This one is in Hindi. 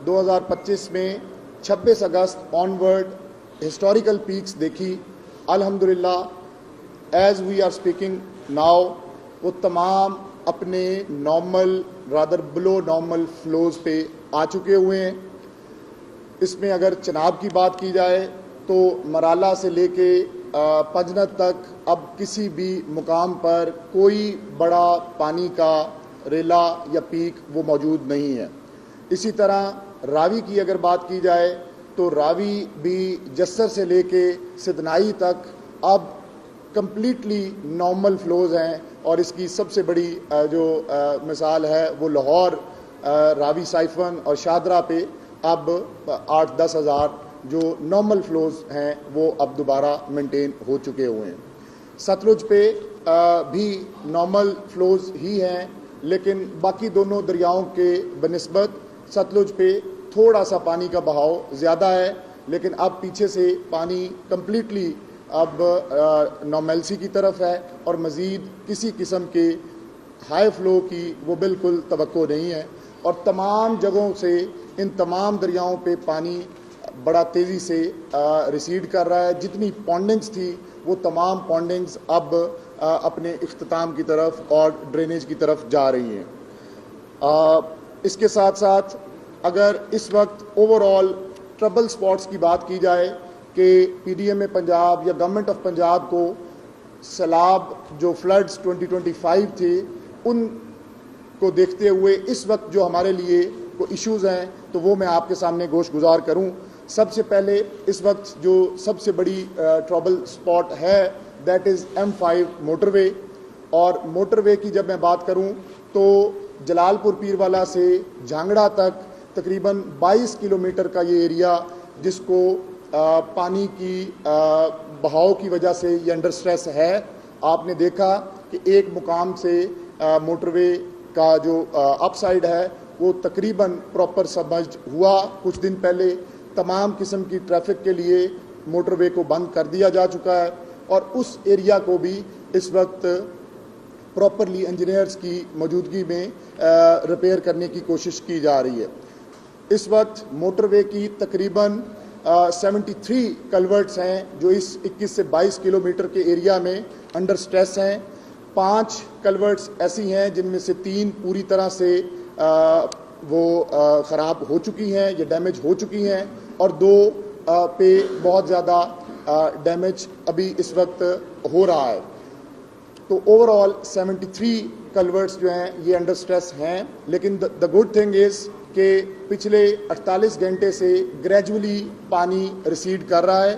2025 में 26 अगस्त ऑनवर्ड हिस्टोरिकल पीक्स देखी। अल्हम्दुलिल्लाह as we are speaking now वो तमाम अपने normal rather below normal flows पे आ चुके हुए हैं। इसमें अगर चनाब की बात की जाए तो मराला से लेके पंजनत तक अब किसी भी मुकाम पर कोई बड़ा पानी का रेला या पीक वो मौजूद नहीं है। इसी तरह रावी की अगर बात की जाए तो रावी भी जस्सर से लेके सिदनाई तक अब कंप्लीटली नॉर्मल फ्लोज हैं और इसकी सबसे बड़ी जो मिसाल है वो लाहौर रावी साइफन और शादरा पे अब 8-10 हज़ार जो नॉर्मल फ्लोज हैं वो अब दोबारा मेंटेन हो चुके हुए हैं। सतलुज पे भी नॉर्मल फ्लोज ही हैं, लेकिन बाकी दोनों दरियाओं के बनिस्बत सतलुज पे थोड़ा सा पानी का बहाव ज़्यादा है, लेकिन अब पीछे से पानी कंप्लीटली अब नॉर्मलसी की तरफ है और मज़ीद किसी किस्म के हाई फ्लो की वो बिल्कुल तवक्को नहीं है। और तमाम जगहों से इन तमाम दरियाओं पे पानी बड़ा तेज़ी से रिसीड कर रहा है। जितनी पॉन्डिंग्स थी वो तमाम पॉन्डिंग्स अब अपने इख्तिताम की तरफ और ड्रेनेज की तरफ जा रही हैं। इसके साथ साथ अगर इस वक्त ओवरऑल ट्रबल स्पॉट्स की बात की जाए कि PDMA पंजाब या गवर्नमेंट ऑफ पंजाब को सैलाब जो फ्लड्स 2025 थे उनको देखते हुए इस वक्त जो हमारे लिए को इश्यूज़ हैं तो वो मैं आपके सामने गोश गुजार करूँ। सबसे पहले इस वक्त जो सबसे बड़ी ट्रबल स्पॉट है दैट इज़ M5 मोटरवे। और मोटरवे की जब मैं बात करूँ तो जलालपुर पीरवाला से झांगड़ा तक तकरीबन 22 किलोमीटर का ये एरिया जिसको पानी की बहाव की वजह से ये अंडर स्ट्रेस है। आपने देखा कि एक मुकाम से मोटरवे का जो अपसाइड है वो तकरीबन प्रॉपर सबमर्ज्ड हुआ। कुछ दिन पहले तमाम किस्म की ट्रैफिक के लिए मोटरवे को बंद कर दिया जा चुका है और उस एरिया को भी इस वक्त प्रॉपरली इंजीनियर्स की मौजूदगी में रिपेयर करने की कोशिश की जा रही है। इस वक्त मोटरवे की तकरीबन 73 कल्वर्ट्स हैं जो इस 21 से 22 किलोमीटर के एरिया में अंडर स्ट्रेस हैं। 5 कल्वर्ट्स ऐसी हैं जिनमें से 3 पूरी तरह से वो ख़राब हो चुकी हैं या डैमेज हो चुकी हैं और 2 पे बहुत ज़्यादा डैमेज अभी इस वक्त हो रहा है। तो ओवरऑल 73 कल्वर्ट्स जो हैं ये अंडर स्ट्रेस हैं। लेकिन द गुड थिंग इज़ कि पिछले 48 घंटे से ग्रेजुअली पानी रिसीड कर रहा है